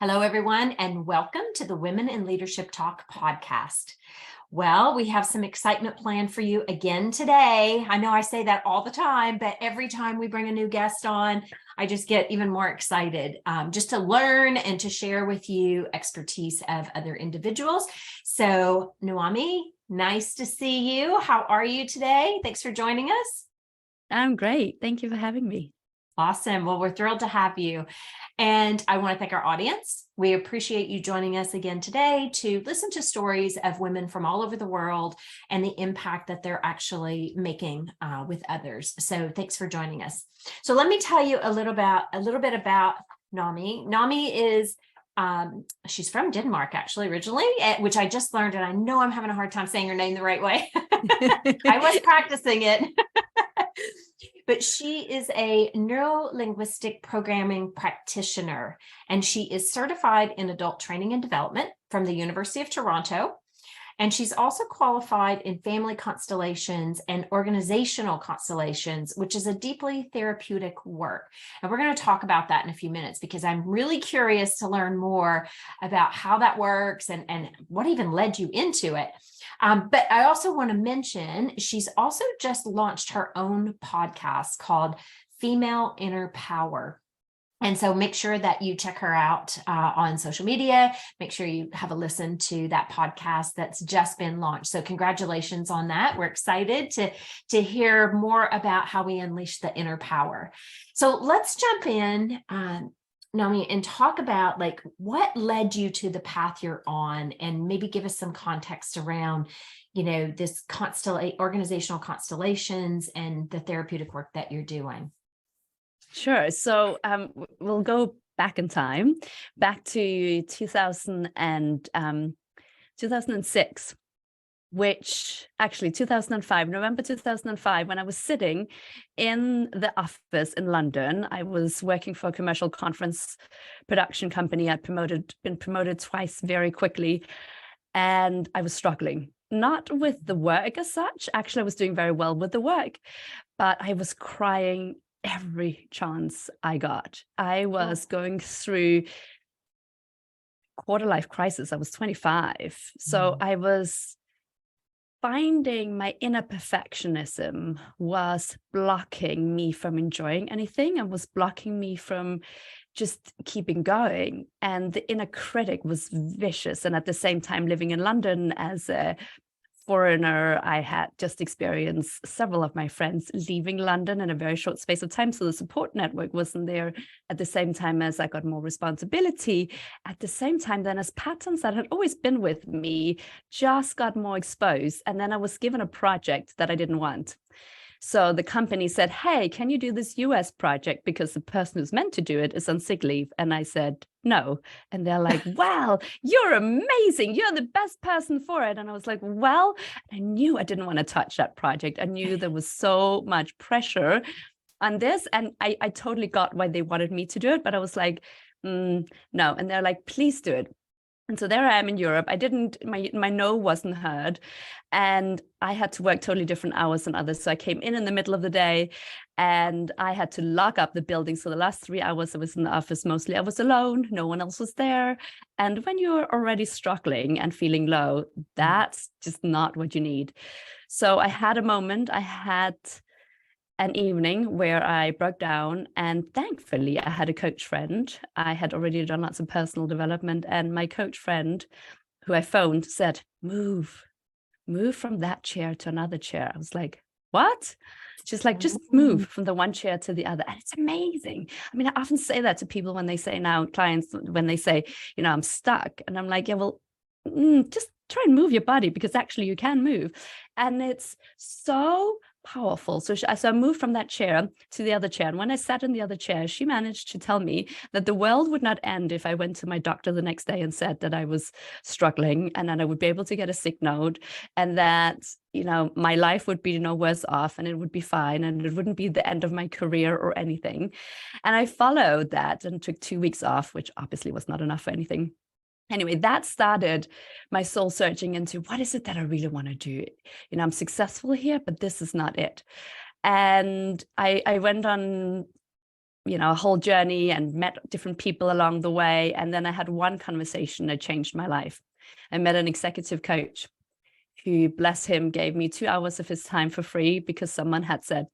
Hello, everyone, and welcome to the Women in Leadership Talk podcast. Well, we have some excitement planned for you again today. I know I say that all the time, but every time we bring a new guest on, I just get even more excited just to learn and to share with you expertise of other individuals. So, Noomi, nice to see you. How are you today? Thanks for joining us. I'm great. Thank you for having me. Awesome. Well, we're thrilled to have you. And I want to thank our audience. We appreciate you joining us again today to listen to stories of women from all over the world and the impact that they're actually making with others. So thanks for joining us. So let me tell you a little bit about Noomi. Noomi is she's from Denmark, actually, originally, which I just learned, and I know I'm having a hard time saying her name the right way. I was practicing it. But she is a Neuro-Linguistic Programming Practitioner, and she is certified in adult training and development from the University of Toronto. And she's also qualified in family constellations and organizational constellations, which is a deeply therapeutic work. And we're going to talk about that in a few minutes because I'm really curious to learn more about how that works and what even led you into it. But I also want to mention she's also just launched her own podcast called Female Inner Power. And so make sure that you check her out on social media. Make sure you have a listen to that podcast that's just been launched. So congratulations on that. We're excited to hear more about how we unleash the inner power. So let's jump in, Noomi, and talk about what led you to the path you're on, and maybe give us some context around, this organizational constellations and the therapeutic work that you're doing. Sure. So we'll go back in time, back to 2006, which actually 2005, November 2005, when I was sitting in the office in London. I was working for a commercial conference production company. I'd been promoted twice very quickly, and I was struggling. Not with the work as such. Actually, I was doing very well with the work, but I was crying every chance I got. I was going through quarter-life crisis. I was 25. So I was finding my inner perfectionism was blocking me from enjoying anything and was blocking me from just keeping going. And the inner critic was vicious. And at the same time, living in London as a foreigner, I had just experienced several of my friends leaving London in a very short space of time. So the support network wasn't there. At the same time as I got more responsibility, at the same time then as patterns that had always been with me just got more exposed. And then I was given a project that I didn't want. So the company said, hey, can you do this US project? Because the person who's meant to do it is on sick leave. And I said, no. And they're like, well, you're amazing. You're the best person for it. And I was like, well, I knew I didn't want to touch that project. I knew there was so much pressure on this. And I totally got why they wanted me to do it. But I was like, no. And they're like, please do it. And so there I am in Europe. My no wasn't heard. And I had to work totally different hours than others. So I came in the middle of the day and I had to lock up the building. So the last 3 hours I was in the office, mostly I was alone. No one else was there. And when you're already struggling and feeling low, that's just not what you need. So I had a moment. I had an evening where I broke down, and thankfully I had a coach friend. I had already done lots of personal development, and my coach friend, who I phoned, said, move from that chair to another chair. I was like, what? She's like, just move from the one chair to the other. And it's amazing. I mean, I often say that to people when they say now, clients, when they say, I'm stuck. And I'm like, yeah, well, just try and move your body, because actually you can move. And it's so powerful. So I moved from that chair to the other chair. And when I sat in the other chair, she managed to tell me that the world would not end if I went to my doctor the next day and said that I was struggling, and then I would be able to get a sick note, and that, my life would be no worse off, and it would be fine, and it wouldn't be the end of my career or anything. And I followed that and took 2 weeks off, which obviously was not enough for anything. Anyway, that started my soul searching into what is it that I really want to do. I'm successful here, but this is not it. And I went on a whole journey and met different people along the way. And then I had one conversation that changed my life. I met an executive coach who, bless him, gave me 2 hours of his time for free because someone had said,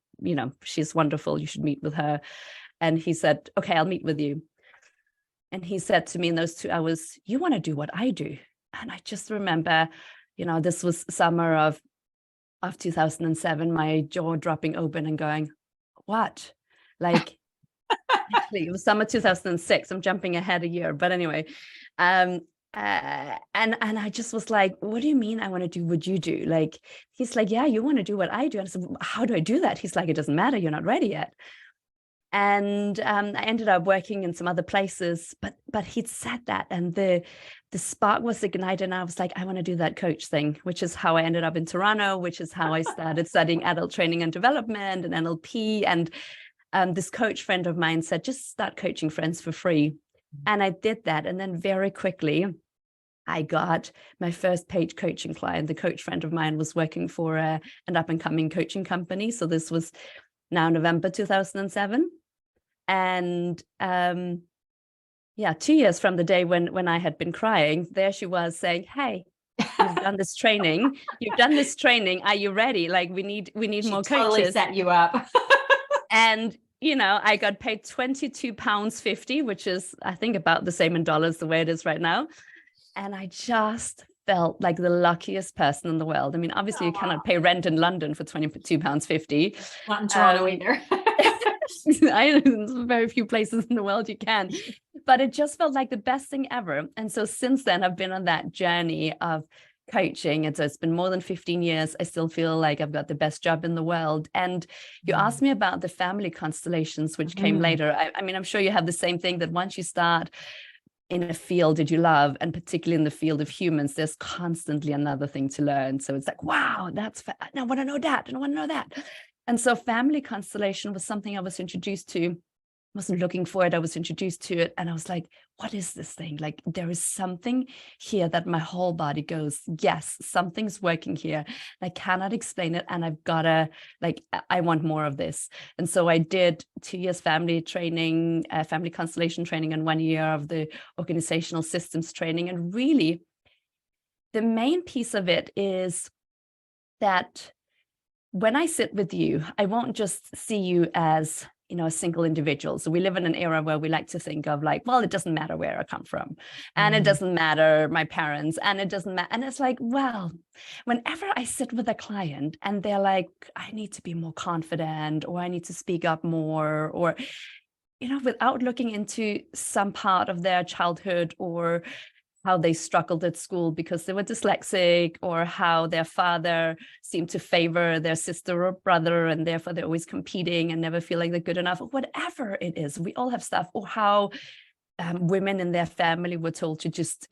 she's wonderful, you should meet with her. And he said, okay, I'll meet with you. And he said to me in those 2 hours, you want to do what I do. And I just remember, this was summer of 2007, my jaw dropping open and going, what? Like, actually, it was summer 2006. I'm jumping ahead a year, but anyway. And I just was like, what do you mean I want to do what you do? Like, he's like, yeah, you want to do what I do. And I said, how do I do that? He's like, it doesn't matter. You're not ready yet. And I ended up working in some other places, but he'd said that, and the spark was ignited, and I was like, I want to do that coach thing, which is how I ended up in Toronto, which is how I started studying adult training and development and NLP. And this coach friend of mine said, just start coaching friends for free. And I did that. And then very quickly, I got my first paid coaching client. The coach friend of mine was working for an up-and-coming coaching company. So this was now November 2007. And 2 years from the day when I had been crying, there she was saying, hey, you've done this training. Are you ready? Like, we need more coaches. Totally set you up. And, I got paid £22.50, which is, I think, about the same in dollars, the way it is right now. And I just felt like the luckiest person in the world. I mean, obviously, you cannot pay rent in London for £22.50. Not in Toronto either. There's very few places in the world you can, but it just felt like the best thing ever. And so since then, I've been on that journey of coaching. And so it's been more than 15 years. I still feel like I've got the best job in the world. And you asked me about the family constellations, which came later. I mean, I'm sure you have the same thing, that once you start in a field that you love, and particularly in the field of humans, there's constantly another thing to learn. So it's like, wow, I want to know that, and I want to know that. And so family constellation was something I was introduced to. I wasn't looking for it. I was introduced to it. And I was like, what is this thing? Like, there is something here that my whole body goes, yes, something's working here. I cannot explain it. And I've got to, I want more of this. And so I did 2 years family training, family constellation training, and 1 year of the organizational systems training. And really, the main piece of it is that when I sit with you, I won't just see you as, a single individual. So we live in an era where we like to think of like, well, it doesn't matter where I come from, and it doesn't matter my parents, and it doesn't matter. And it's like, well, whenever I sit with a client and they're like, I need to be more confident, or I need to speak up more, or, without looking into some part of their childhood, or how they struggled at school because they were dyslexic, or how their father seemed to favor their sister or brother, and therefore they're always competing and never feel like they're good enough, or whatever it is. We all have stuff. Or how women in their family were told to just,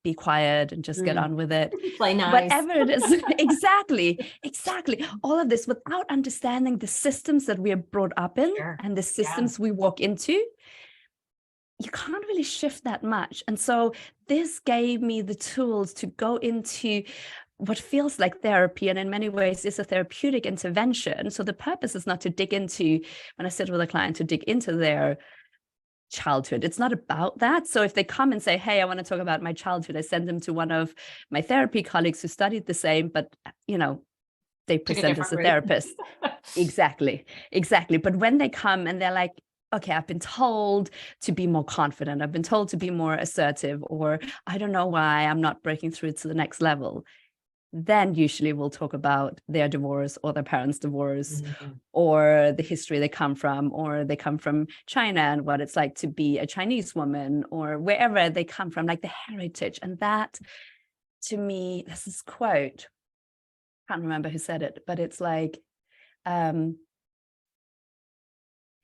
be quiet and just get on with it. Play nice. Whatever it is. Exactly. All of this without understanding the systems that we are brought up in, and the systems we walk into. You can't really shift that much. And so this gave me the tools to go into what feels like therapy, and in many ways is a therapeutic intervention. So the purpose is not to dig into, when I sit with a client, to dig into their childhood. It's not about that. So if they come and say, hey, I want to talk about my childhood, I send them to one of my therapy colleagues who studied the same, but, they present as a therapist. Exactly. But when they come and they're like, okay, I've been told to be more confident, I've been told to be more assertive, or I don't know why I'm not breaking through to the next level, then usually we'll talk about their divorce, or their parents' divorce, or the history they come from, or they come from China and what it's like to be a Chinese woman, or wherever they come from, like the heritage. And that, to me, there's this quote, I can't remember who said it, but it's like,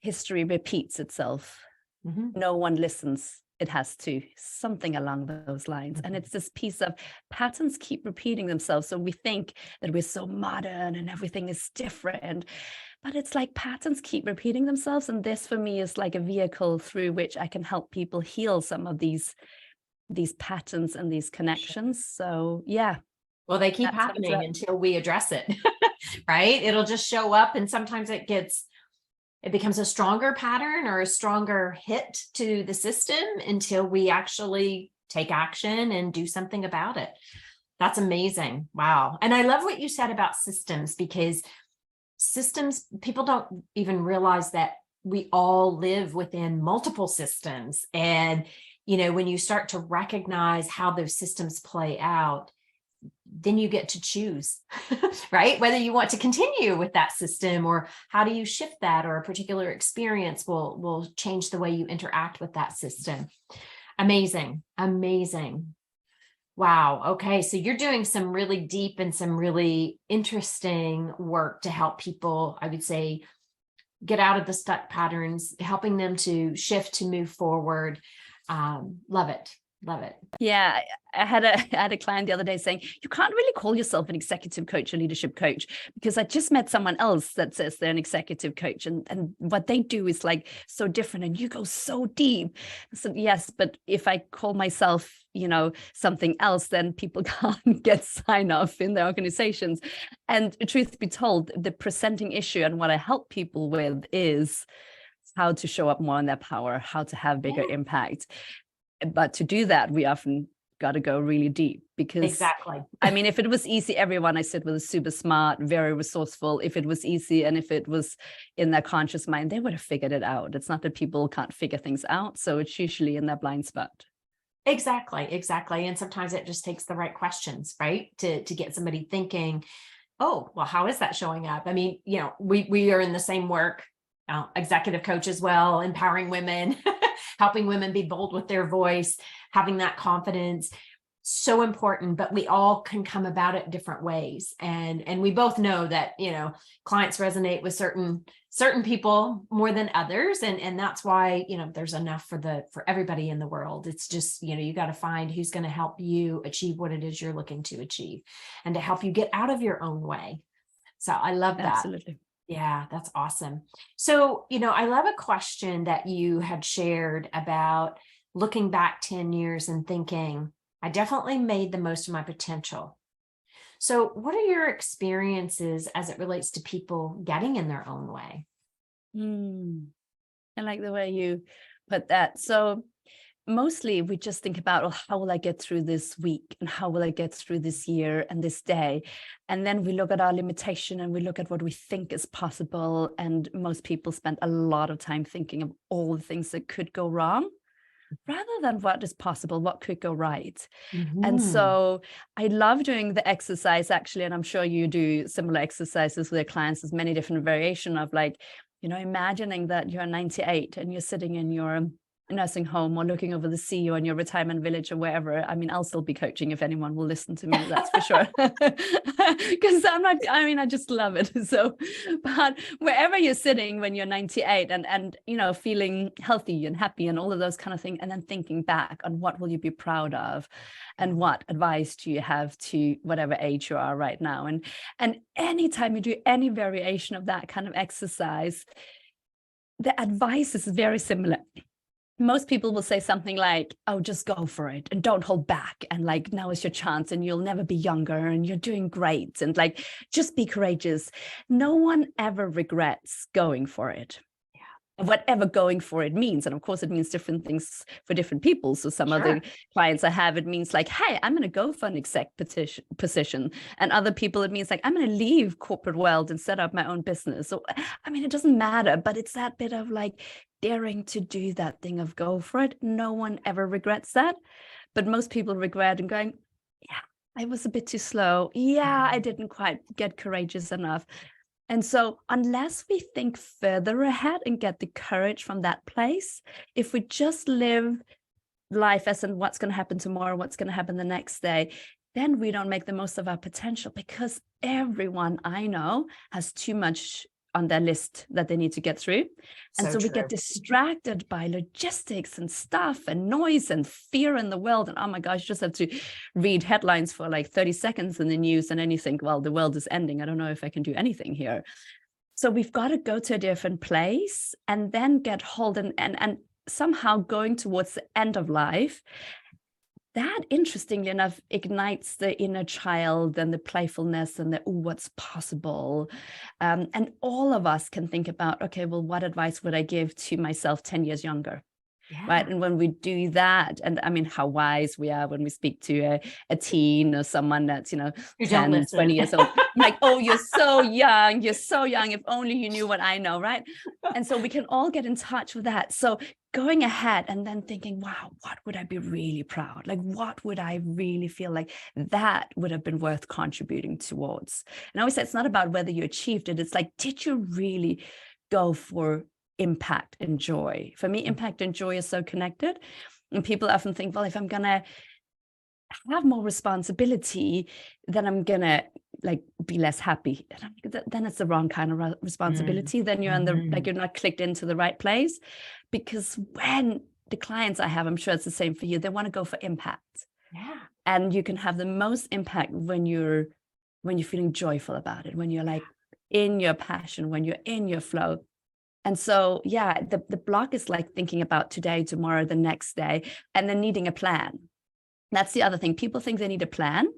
history repeats itself. No one listens. It has to, something along those lines. And it's this piece of patterns keep repeating themselves. So we think that we're so modern and everything is different, but it's like patterns keep repeating themselves. And this for me is like a vehicle through which I can help people heal some of these patterns and these connections. So yeah. Well, they keep happening until we address it, right? It'll just show up, and sometimes it gets it becomes a stronger pattern or a stronger hit to the system until we actually take action and do something about it. That's amazing. Wow. And I love what you said about systems, because systems, people don't even realize that we all live within multiple systems. And, when you start to recognize how those systems play out, then you get to choose, right? Whether you want to continue with that system, or how do you shift that, or a particular experience will change the way you interact with that system. Amazing. Amazing. Wow. Okay. So you're doing some really deep and some really interesting work to help people, I would say, get out of the stuck patterns, helping them to shift, to move forward. Love it. Love it. Yeah, I had a client the other day saying, you can't really call yourself an executive coach or leadership coach, because I just met someone else that says they're an executive coach, and what they do is like so different, and you go so deep. So yes, but if I call myself, something else, then people can't get sign off in their organizations. And truth be told, the presenting issue and what I help people with is how to show up more in their power, how to have bigger impact. But to do that, we often got to go really deep, because exactly. I mean, if it was easy, everyone I sit with is super smart, very resourceful. If it was easy and if it was in their conscious mind, they would have figured it out. It's not that people can't figure things out. So it's usually in their blind spot. Exactly. And sometimes it just takes the right questions, right? To get somebody thinking, oh, well, how is that showing up? I mean, we are in the same work, executive coach as well, empowering women, helping women be bold with their voice, having that confidence. So important, but we all can come about it different ways. And we both know that, clients resonate with certain people more than others. And that's why, there's enough for everybody in the world. It's just, you got to find who's going to help you achieve what it is you're looking to achieve, and to help you get out of your own way. So I love that. Absolutely. Yeah, that's awesome. So, I love a question that you had shared about looking back 10 years and thinking, I definitely made the most of my potential. So what are your experiences as it relates to people getting in their own way? I like the way you put that. So mostly we just think about, oh, how will I get through this week, and how will I get through this year and this day? And then we look at our limitation and we look at what we think is possible. And most people spend a lot of time thinking of all the things that could go wrong, rather than what is possible, what could go right. Mm-hmm. And so I love doing the exercise, actually, and I'm sure you do similar exercises with your clients. There's many different variations of, like, imagining that you're 98 and you're sitting in your nursing home or looking over the sea or in your retirement village or wherever. I mean, I'll still be coaching if anyone will listen to me, that's for sure. Because I just love it. So, but wherever you're sitting when you're 98 and feeling healthy and happy and all of those kind of things, and then thinking back on what will you be proud of, and what advice do you have to whatever age you are right now. And anytime you do any variation of that kind of exercise, the advice is very similar. Most people will say something like, oh, just go for it and don't hold back. And like, now is your chance and you'll never be younger and you're doing great. And like, just be courageous. No one ever regrets going for it. Yeah. Whatever going for it means. And of course, it means different things for different people. So some of the clients I have, it means like, hey, I'm going to go for an exec position. And other people, it means like, I'm going to leave corporate world and set up my own business. So, I mean, it doesn't matter, but it's that bit of like, daring to do that thing of go for it. No one ever regrets that, but most people regret and going, yeah, I was a bit too slow. Yeah, I didn't quite get courageous enough. And so unless we think further ahead and get the courage from that place, if we just live life as in what's going to happen tomorrow, what's going to happen the next day, then we don't make the most of our potential, because everyone I know has too much on their list that they need to get through. And so we get distracted by logistics and stuff and noise and fear in the world. And oh my gosh, you just have to read headlines for like 30 seconds in the news and then you think, well, the world is ending. I don't know if I can do anything here. So we've got to go to a different place and then get hold and somehow going towards the end of life, that, interestingly enough, ignites the inner child and the playfulness and the, oh, what's possible. And all of us can think about, okay, well, what advice would I give to myself 10 years younger? Right. Yeah. And when we do that, and I mean, how wise we are when we speak to a teen or someone that's, You don't 10, 20 listen. years old. I'm like, oh, you're so young. You're so young. If only you knew what I know. Right. And so we can all get in touch with that. So going ahead and then thinking, wow, what would I be really proud? Like, what would I really feel like that would have been worth contributing towards? And I always say it's not about whether you achieved it. It's like, did you really go for impact and joy? For me, impact and joy is so connected. And people often think, well, if I'm going to have more responsibility, then I'm going to like be less happy. Then it's the wrong kind of responsibility. Then you're on the, like, you're not clicked into the right place. Because when the clients I have, I'm sure it's the same for you, they want to go for impact. Yeah. And you can have the most impact when you're feeling joyful about it, when you're like in your passion, when you're in your flow. And so, yeah, the block is like thinking about today, tomorrow, the next day, and then needing a plan. That's the other thing. People think they need a plan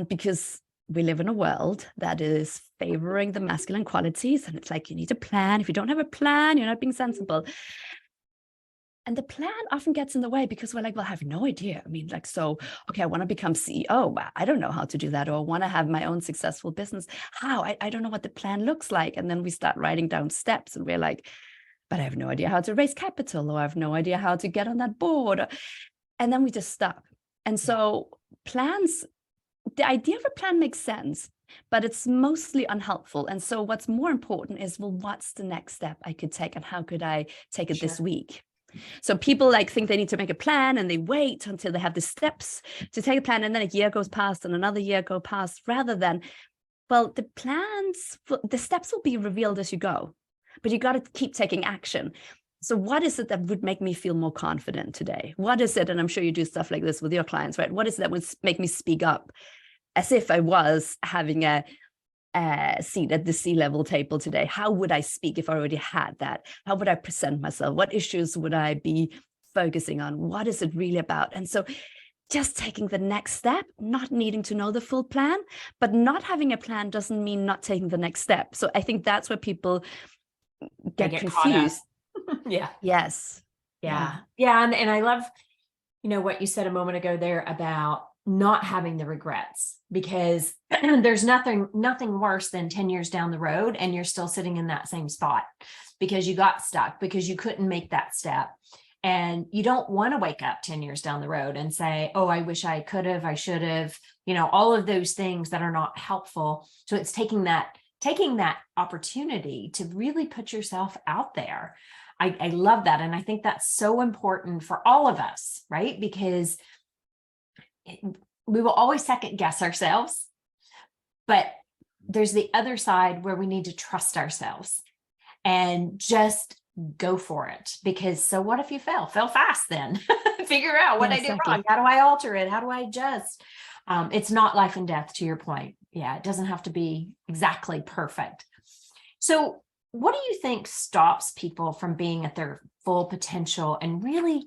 because we live in a world that is favoring the masculine qualities. And it's like, you need a plan. If you don't have a plan, you're not being sensible. And the plan often gets in the way because we're like, well, I have no idea. I mean, like, so, okay, I want to become CEO, but I don't know how to do that. Or I want to have my own successful business. How? I don't know what the plan looks like. And then we start writing down steps and we're like, but I have no idea how to raise capital, or I have no idea how to get on that board. And then we just stop. And so plans, the idea of a plan makes sense, but it's mostly unhelpful. And so what's more important is, well, what's the next step I could take and how could I take it this week? So people like think they need to make a plan and they wait until they have the steps to take a plan. And then a year goes past and another year goes past, rather than, well, the steps will be revealed as you go, but you got to keep taking action. So what is it that would make me feel more confident today? What is it? And I'm sure you do stuff like this with your clients, right? What is it that would make me speak up as if I was having a seat at the C-level table today? How would I speak if I already had that? How would I present myself? What issues would I be focusing on? What is it really about? And so just taking the next step, not needing to know the full plan, but not having a plan doesn't mean not taking the next step. So I think that's where people get confused. Yeah. Yes. Yeah. Yeah. And I love, what you said a moment ago there about not having the regrets, because there's nothing worse than 10 years down the road and you're still sitting in that same spot because you got stuck, because you couldn't make that step. And you don't want to wake up 10 years down the road and say, oh, I wish I could have, I should have, all of those things that are not helpful. So it's taking that opportunity to really put yourself out there. I love that. And I think that's so important for all of us, right? Because we will always second guess ourselves, but there's the other side where we need to trust ourselves and just go for it. Because so what if you fail fast then? Figure out what I did wrong. How do I alter it? How do I adjust? It's not life and death, to your point. Yeah, it doesn't have to be exactly perfect. So what do you think stops people from being at their full potential and really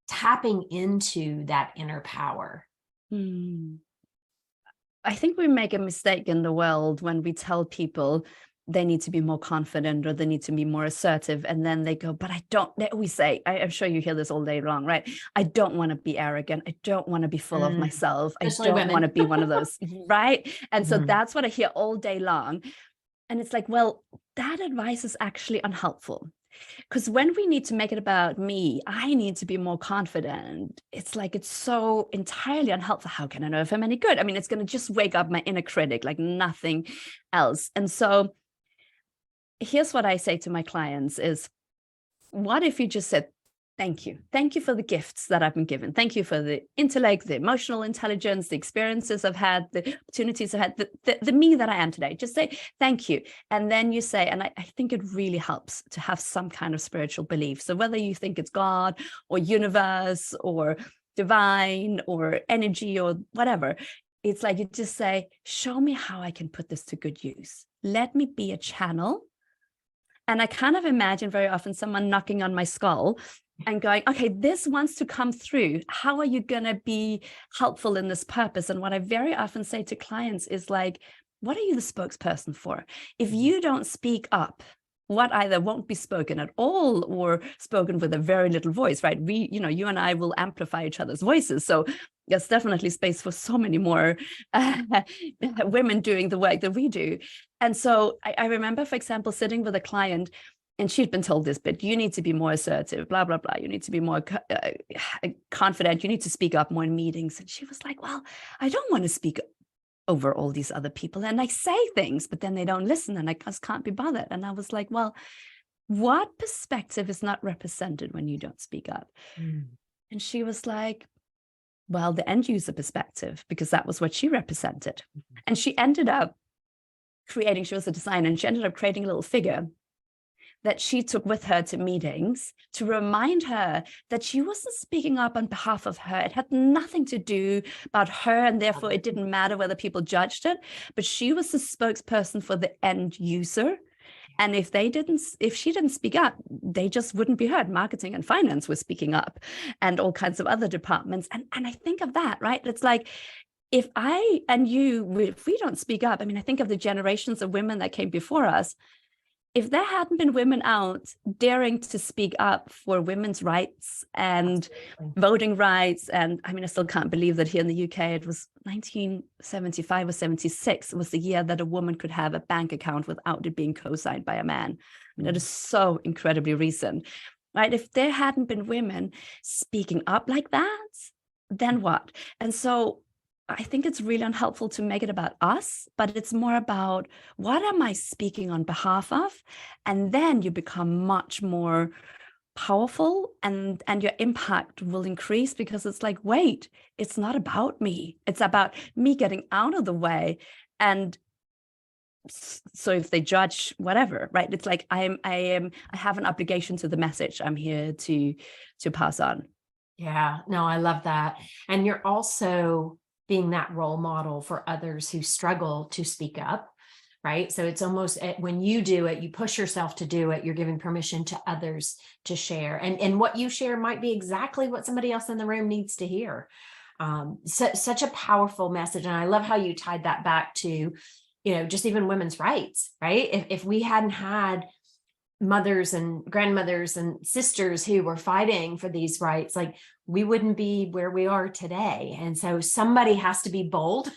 tapping into that inner power? I think we make a mistake in the world when we tell people they need to be more confident or they need to be more assertive. And then they go, but we say, I'm sure you hear this all day long, right? I don't want to be arrogant. I don't want to be full of myself. Especially I don't want to be one of those, right? And so that's what I hear all day long. And it's like, well, that advice is actually unhelpful. Because when we need to make it about me, I need to be more confident. It's like, it's so entirely unhelpful. How can I know if I'm any good? I mean, it's going to just wake up my inner critic like nothing else. And so here's what I say to my clients is, what if you just said, thank you. Thank you for the gifts that I've been given. Thank you for the intellect, the emotional intelligence, the experiences I've had, the opportunities I've had, the me that I am today. Just say thank you. And then you say, and I think it really helps to have some kind of spiritual belief. So whether you think it's God or universe or divine or energy or whatever, it's like you just say, show me how I can put this to good use. Let me be a channel And I kind of imagine very often someone knocking on my skull and going, okay, this wants to come through. How are you going to be helpful in this purpose? And what I very often say to clients is like, what are you the spokesperson for? If you don't speak up, what either won't be spoken at all or spoken with a very little voice, right? We, you and I will amplify each other's voices. So there's definitely space for so many more women doing the work that we do. And so I remember, for example, sitting with a client, and she'd been told this, but you need to be more assertive, blah, blah, blah. You need to be more confident. You need to speak up more in meetings. And she was like, well, I don't want to speak over all these other people. And I say things, but then they don't listen and I just can't be bothered. And I was like, well, what perspective is not represented when you don't speak up? And she was like, well, the end user perspective, because that was what she represented. And she ended up creating, she was a designer, and she ended up creating a little figure that she took with her to meetings to remind her that she wasn't speaking up on behalf of her. It had nothing to do about her, and therefore it didn't matter whether people judged it, but she was the spokesperson for the end user. And if she didn't speak up, they just wouldn't be heard. Marketing and finance were speaking up, and all kinds of other departments. And I think of that, right? It's like, if I and you, if we don't speak up, I mean, I think of the generations of women that came before us. If there hadn't been women out daring to speak up for women's rights and voting rights, and I mean, I still can't believe that here in the UK, it was 1975 or 76 was the year that a woman could have a bank account without it being co-signed by a man. I mean, that is so incredibly recent, right? If there hadn't been women speaking up like that, then what? And so I think it's really unhelpful to make it about us, but it's more about what am I speaking on behalf of? And then you become much more powerful, and your impact will increase, because it's like, wait, it's not about me. It's about me getting out of the way. And so if they judge, whatever, right? It's like I have an obligation to the message I'm here to pass on. Yeah, no, I love that. And you're also being that role model for others who struggle to speak up, right? So it's almost, when you do it, you push yourself to do it, you're giving permission to others to share. And what you share might be exactly what somebody else in the room needs to hear. Such a powerful message. And I love how you tied that back to, just even women's rights, right? If we hadn't had mothers and grandmothers and sisters who were fighting for these rights, like, we wouldn't be where we are today. And so somebody has to be bold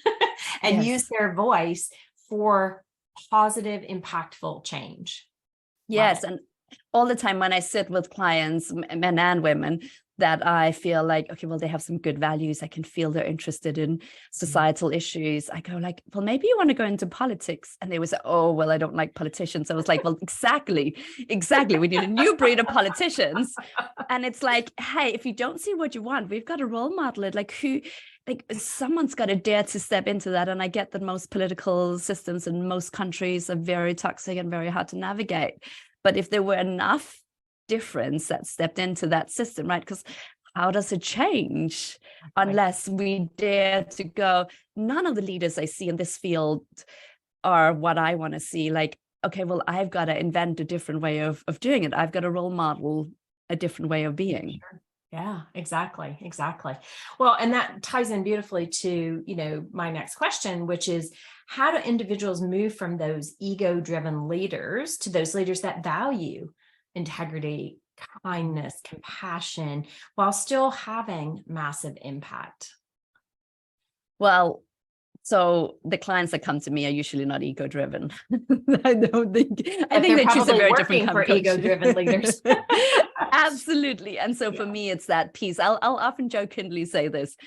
and use their voice for positive, impactful change. Yes. And all the time when I sit with clients, men and women, that I feel like, okay, well, they have some good values. I can feel they're interested in societal issues. I go like, well, maybe you want to go into politics. And they would say, oh, well, I don't like politicians. I was like, well, exactly. We need a new breed of politicians. And it's like, hey, if you don't see what you want, we've got to role model it. Like someone's got to dare to step into that. And I get that most political systems in most countries are very toxic and very hard to navigate. But if there were enough difference that stepped into that system, right? Because how does it change unless we dare to go, none of the leaders I see in this field are what I want to see. Like, okay, well, I've got to invent a different way of doing it. I've got to role model a different way of being. Sure. Yeah, exactly. Well, and that ties in beautifully to, my next question, which is, how do individuals move from those ego-driven leaders to those leaders that value integrity, kindness, compassion, while still having massive impact? Well, so the clients that come to me are usually not ego-driven. I think they choose a very different for ego-driven leaders. Absolutely. And so for me, it's that piece. I'll often jokingly say this.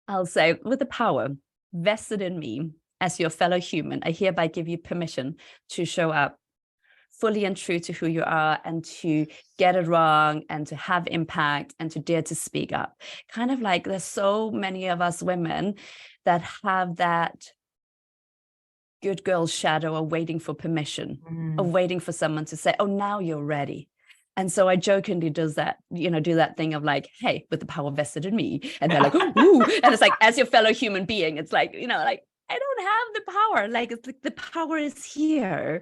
I'll say, with the power vested in me as your fellow human, I hereby give you permission to show up fully and true to who you are, and to get it wrong, and to have impact, and to dare to speak up. Kind of like, there's so many of us women that have that good girl shadow of waiting for permission, of waiting for someone to say, oh, now you're ready. And so I jokingly do that thing of like, hey, with the power vested in me. And they're like, ooh. And it's like, as your fellow human being, it's like, like, I don't have the power. Like, it's like the power is here.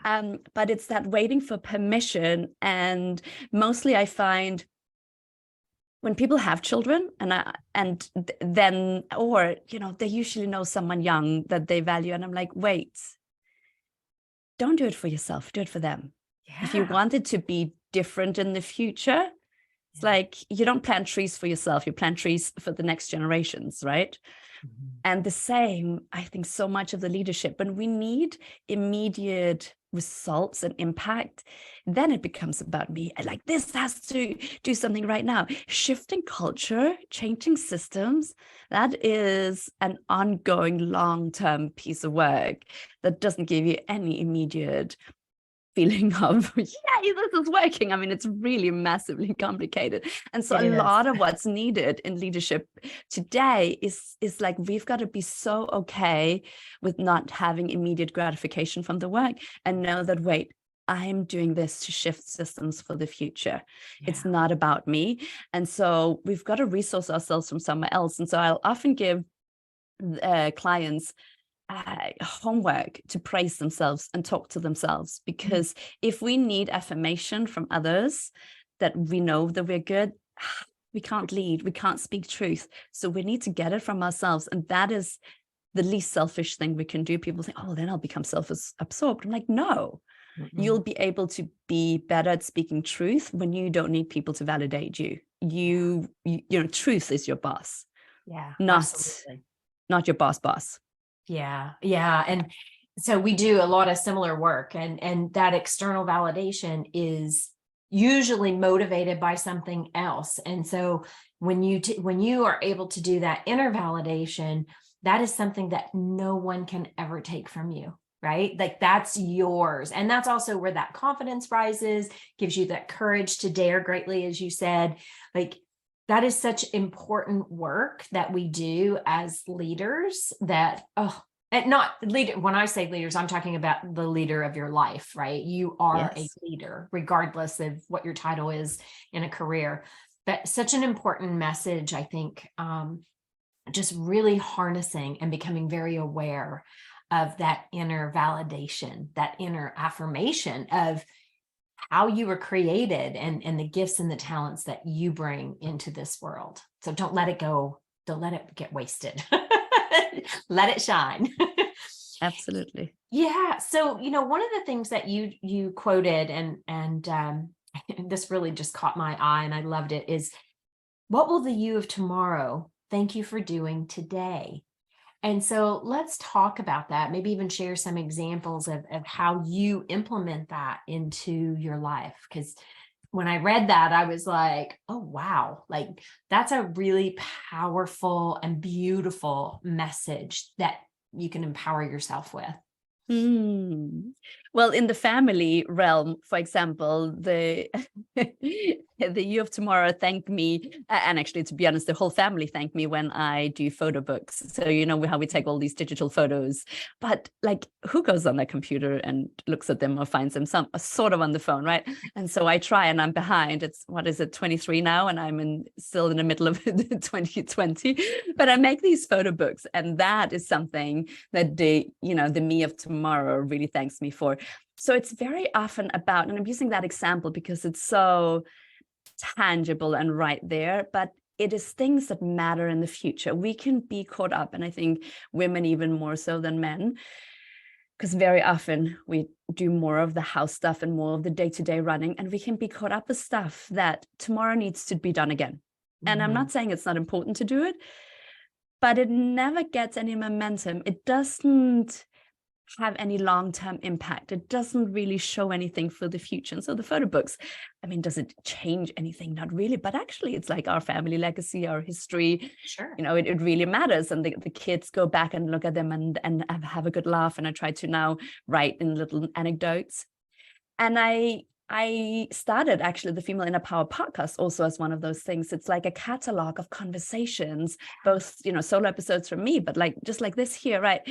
But it's that waiting for permission. And mostly I find when people have children then, or, they usually know someone young that they value. And I'm like, wait, don't do it for yourself, do it for them. If you want it to be different in the future, it's like, you don't plant trees for yourself, you plant trees for the next generations, right? And the same, I think, so much of the leadership, when we need immediate results and impact, then it becomes about me. Like, this has to do something right now. Shifting culture, changing systems, that is an ongoing long-term piece of work that doesn't give you any immediate feeling of, this is working. I mean, it's really massively complicated. And so a lot of what's needed in leadership today is like, we've got to be so okay with not having immediate gratification from the work and know that, wait, I'm doing this to shift systems for the future. It's not about me. And so we've got to resource ourselves from somewhere else. And so I'll often give clients homework to praise themselves and talk to themselves, because if we need affirmation from others that we know that we're good, we can't lead, we can't speak truth. So we need to get it from ourselves. And that is the least selfish thing we can do. People think, oh, then I'll become self-absorbed. I'm like, no, you'll be able to be better at speaking truth when you don't need people to validate you. You know, truth is your boss. Not your boss. Yeah. And so we do a lot of similar work, and that external validation is usually motivated by something else. And so when you are able to do that inner validation, that is something that no one can ever take from you, right? Like, that's yours. And that's also where that confidence rises, gives you that courage to dare greatly, as you said. Like, that is such important work that we do as leaders, and not leader. When I say leaders, I'm talking about the leader of your life, right? You are a leader, regardless of what your title is in a career. But such an important message, I think, just really harnessing and becoming very aware of that inner validation, that inner affirmation of how you were created and the gifts and the talents that you bring into this world. So don't let it go. Don't let it get wasted. Let it shine. Absolutely. Yeah. So, one of the things that you quoted, and this really just caught my eye and I loved it, is, what will the you of tomorrow thank you for doing today? And so let's talk about that, maybe even share some examples of how you implement that into your life. Because when I read that, I was like, oh, wow, like, that's a really powerful and beautiful message that you can empower yourself with. Well, in the family realm, for example, the you of tomorrow thank me, and actually, to be honest, the whole family thank me when I do photo books. So how we take all these digital photos, but like, who goes on their computer and looks at them or finds them sort of on the phone, right? And so I try, and I'm behind. It's, what is it, 23 now, and I'm still in the middle of 2020. But I make these photo books, and that is something that the me of tomorrow really thanks me for. So it's very often about, and I'm using that example because it's so tangible and right there, but it is things that matter in the future. We can be caught up, and I think women even more so than men, because very often we do more of the house stuff and more of the day-to-day running, and we can be caught up with stuff that tomorrow needs to be done again. And I'm not saying it's not important to do it, but it never gets any momentum. It doesn't have any long-term impact. It doesn't really show anything for the future. And so the photo books, I mean, does it change anything? Not really, but actually it's like our family legacy, our history. Sure. It really matters. And the kids go back and look at them and have a good laugh. And I try to now write in little anecdotes. And I started actually the Female Inner Power podcast also as one of those things. It's like a catalog of conversations, both, solo episodes from me, but like, just like this here, right?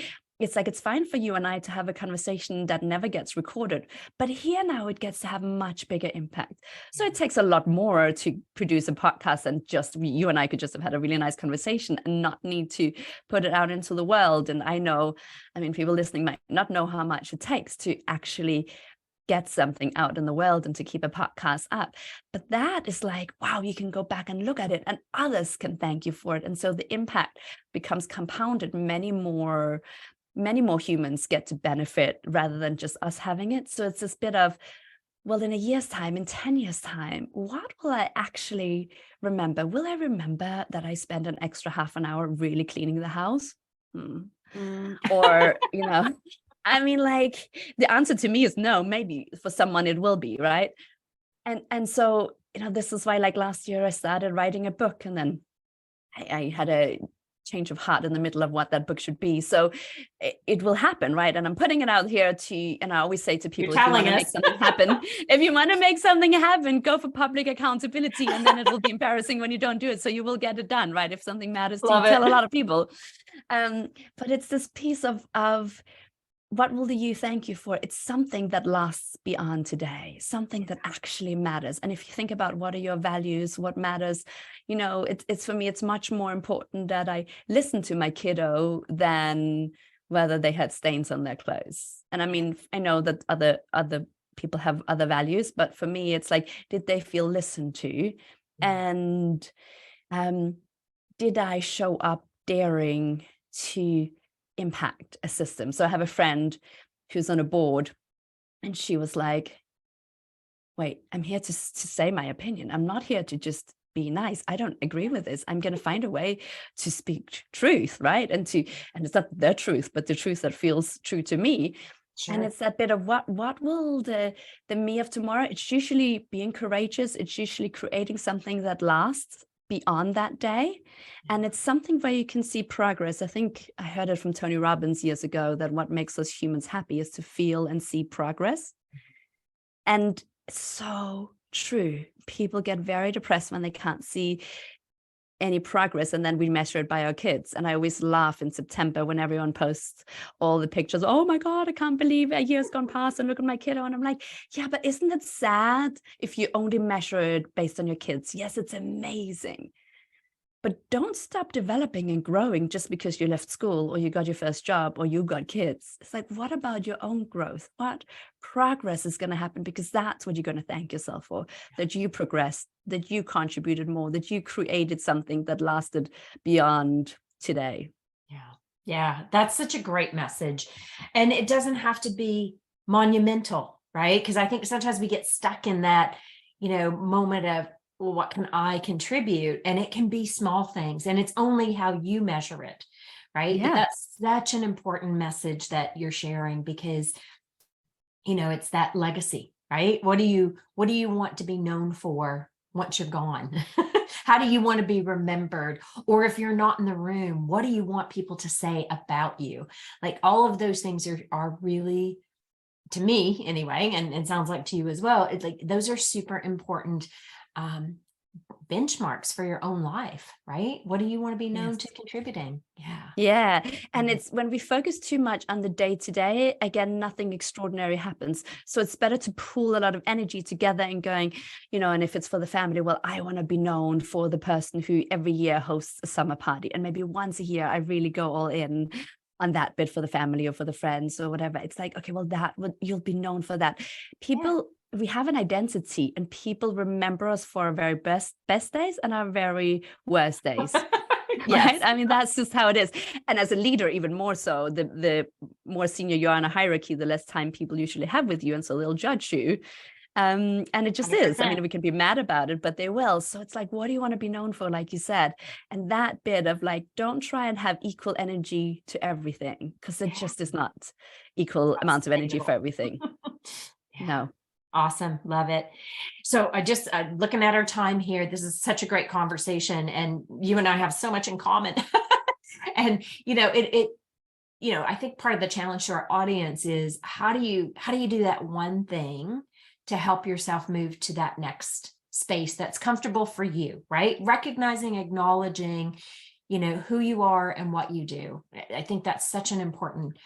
it's like, it's fine for you and I to have a conversation that never gets recorded, but here now it gets to have much bigger impact. So it takes a lot more to produce a podcast than just you and I could just have had a really nice conversation and not need to put it out into the world. And I know, I mean, people listening might not know how much it takes to actually get something out in the world and to keep a podcast up. But that is like, wow, you can go back and look at it and others can thank you for it. And so the impact becomes compounded. Many more humans get to benefit rather than just us having it. So it's this bit of, well, in a year's time, in 10 years' time, what will I actually remember? Will I remember that I spent an extra half an hour really cleaning the house? Or, I mean, like, the answer to me is no. Maybe for someone it will be, right? And so, this is why, like, last year I started writing a book, and then I had a change of heart in the middle of what that book should be. So it will happen, right? And I'm putting it out here and I always say to people, if you want to make something happen, if you want to make something happen, go for public accountability, and then it will be embarrassing when you don't do it. So you will get it done, right? If something matters to you, tell a lot of people. But it's this piece of what will the you thank you for? It's something that lasts beyond today, something that actually matters. And if you think about what are your values, what matters, it's for me, it's much more important that I listen to my kiddo than whether they had stains on their clothes. And I mean, I know that other people have other values, but for me, it's like, did they feel listened to? And did I show up daring to impact a system? So I have a friend who's on a board, and she was like, wait, I'm here to say my opinion. I'm not here to just be nice. I don't agree with this. I'm going to find a way to speak truth, right? And it's not their truth, but the truth that feels true to me. Sure. And it's that bit of what will the me of tomorrow? It's usually being courageous. It's usually creating something that lasts beyond that day. And it's something where you can see progress. I think I heard it from Tony Robbins years ago, that what makes us humans happy is to feel and see progress. And it's so true. People get very depressed when they can't see any progress, and then we measure it by our kids. And I always laugh in September when everyone posts all the pictures. Oh my God, I can't believe a year's gone past and look at my kiddo. And I'm like, yeah, but isn't it sad if you only measure it based on your kids? Yes, it's amazing. But don't stop developing and growing just because you left school or you got your first job or you got kids. It's like, what about your own growth? What progress is going to happen? Because that's what you're going to thank yourself for, that you progressed, that you contributed more, that you created something that lasted beyond today. Yeah, that's such a great message. And it doesn't have to be monumental, right? Because I think sometimes we get stuck in that, moment of, well, what can I contribute? And it can be small things, and it's only how you measure it, right? Yeah. But that's such an important message that you're sharing, because, it's that legacy, right? What do you want to be known for once you're gone? How do you want to be remembered? Or if you're not in the room, what do you want people to say about you? Like, all of those things are really, to me anyway, and it sounds like to you as well, it's like those are super important benchmarks for your own life, right? What do you want to be known to contributing? Yeah. And it's when we focus too much on the day-to-day, again, nothing extraordinary happens. So it's better to pool a lot of energy together and going, and if it's for the family, well, I want to be known for the person who every year hosts a summer party. And maybe once a year, I really go all in on that bit for the family or for the friends or whatever. It's like, okay, well, you'll be known for that. People, we have an identity, and people remember us for our very best days and our very worst days. Right? I mean, that's just how it is. And as a leader, even more so, the more senior you are in a hierarchy, the less time people usually have with you. And so they'll judge you. And it just 100%. Is. I mean, we can be mad about it, but they will. So it's like, what do you want to be known for, like you said? And that bit of like, don't try and have equal energy to everything, because it just is not equal amounts of energy for everything. No. Awesome. Love it. So I just looking at our time here, this is such a great conversation, and you and I have so much in common. And, I think part of the challenge to our audience is how do you do that one thing to help yourself move to that next space that's comfortable for you, right? Recognizing, acknowledging, who you are and what you do. I think that's such an important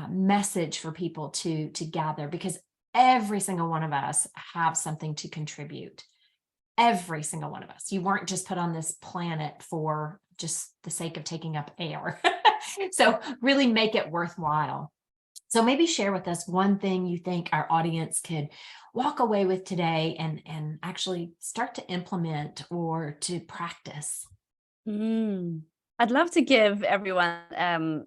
message for people to gather, because every single one of us have something to contribute. Every single one of us. You weren't just put on this planet for just the sake of taking up air. So really make it worthwhile. So maybe share with us one thing you think our audience could walk away with today and actually start to implement or to practice. I'd love to give everyone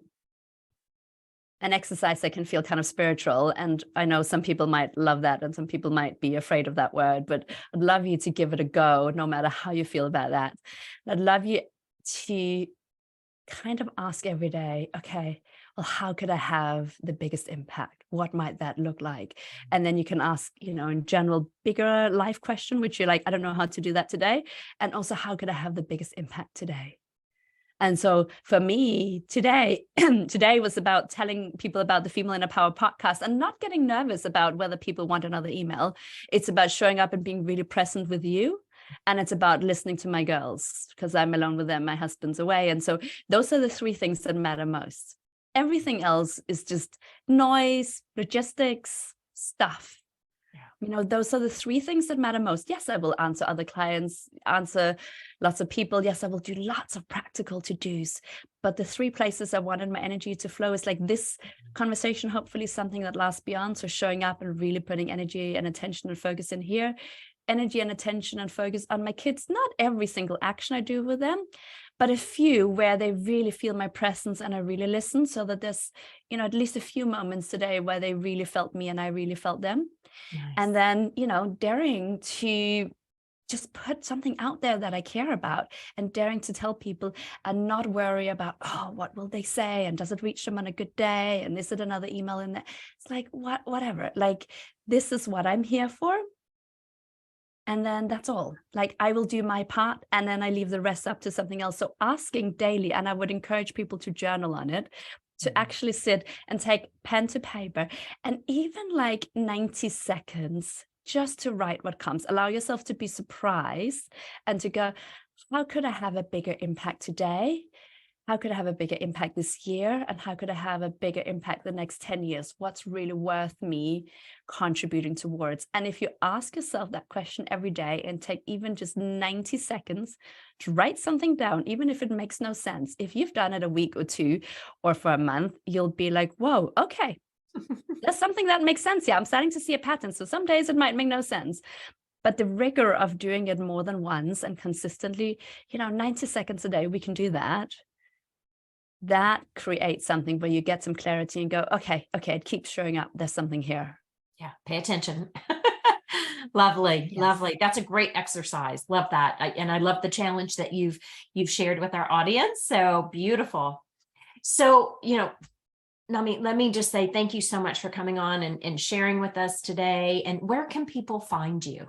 an exercise that can feel kind of spiritual. And I know some people might love that and some people might be afraid of that word, but I'd love you to give it a go, no matter how you feel about that. I'd love you to kind of ask every day, okay, well, how could I have the biggest impact? What might that look like? And then you can ask, in general, bigger life question, which you're like, I don't know how to do that today. And also, how could I have the biggest impact today? And so for me today, today was about telling people about the Female Inner Power podcast and not getting nervous about whether people want another email. It's about showing up and being really present with you. And it's about listening to my girls because I'm alone with them. My husband's away. And so those are the three things that matter most. Everything else is just noise, logistics, stuff. Those are the three things that matter most. Yes, I will answer other clients, answer lots of people. Yes, I will do lots of practical to-dos. But the three places I wanted my energy to flow is like this conversation, hopefully something that lasts beyond. So showing up and really putting energy and attention and focus in here. Energy and attention and focus on my kids. Not every single action I do with them, but a few where they really feel my presence and I really listen, so that there's, at least a few moments today where they really felt me and I really felt them. Nice. And then, daring to just put something out there that I care about and daring to tell people and not worry about, what will they say? And does it reach them on a good day? And is it another email in there? It's like, whatever, like, this is what I'm here for. And then that's all. Like, I will do my part and then I leave the rest up to something else. So asking daily, and I would encourage people to journal on it, to actually sit and take pen to paper and even like 90 seconds just to write what comes. Allow yourself to be surprised and to go, how could I have a bigger impact today? How could I have a bigger impact this year? And how could I have a bigger impact the next 10 years? What's really worth me contributing towards? And if you ask yourself that question every day and take even just 90 seconds to write something down, even if it makes no sense, if you've done it a week or two or for a month, you'll be like, whoa, okay, there's something that makes sense. Yeah, I'm starting to see a pattern. So some days it might make no sense. But the rigor of doing it more than once and consistently, 90 seconds a day, we can do that. That creates something where you get some clarity and go, okay, it keeps showing up. There's something here. Yeah, pay attention. Lovely, Yes. lovely. That's a great exercise. Love that. And I love the challenge that you've shared with our audience. So beautiful. So, Noomi, let me just say thank you so much for coming on and sharing with us today. And where can people find you?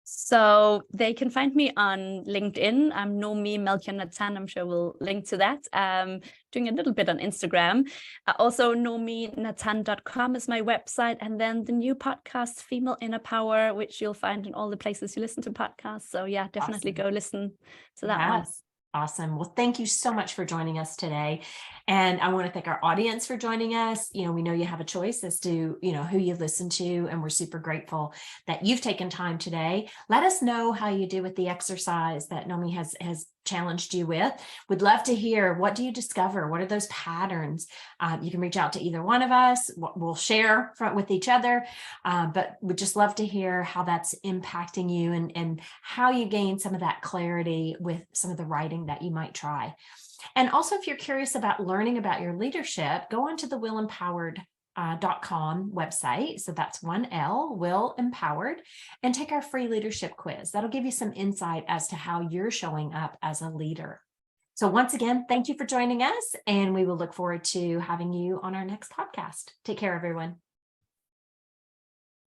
So they can find me on LinkedIn. I'm Noomi Natan. I'm sure we'll link to that. Doing a little bit on Instagram. Also, NoomiNatan.com is my website. And then the new podcast, Female Inner Power, which you'll find in all the places you listen to podcasts. So yeah, definitely go listen to that one. Awesome. Well, thank you so much for joining us today. And I want to thank our audience for joining us. We know you have a choice as to, who you listen to, and we're super grateful that you've taken time today. Let us know how you do with the exercise that Noomi has challenged you with. We'd love to hear, what do you discover? What are those patterns? You can reach out to either one of us. We'll share with each other, but we'd just love to hear how that's impacting you and how you gain some of that clarity with some of the writing that you might try. And also, if you're curious about learning about your leadership, go onto the WILempowered.com website. So that's 1L, WIL Empowered, and take our free leadership quiz. That'll give you some insight as to how you're showing up as a leader. So once again, thank you for joining us, and we will look forward to having you on our next podcast. Take care, everyone.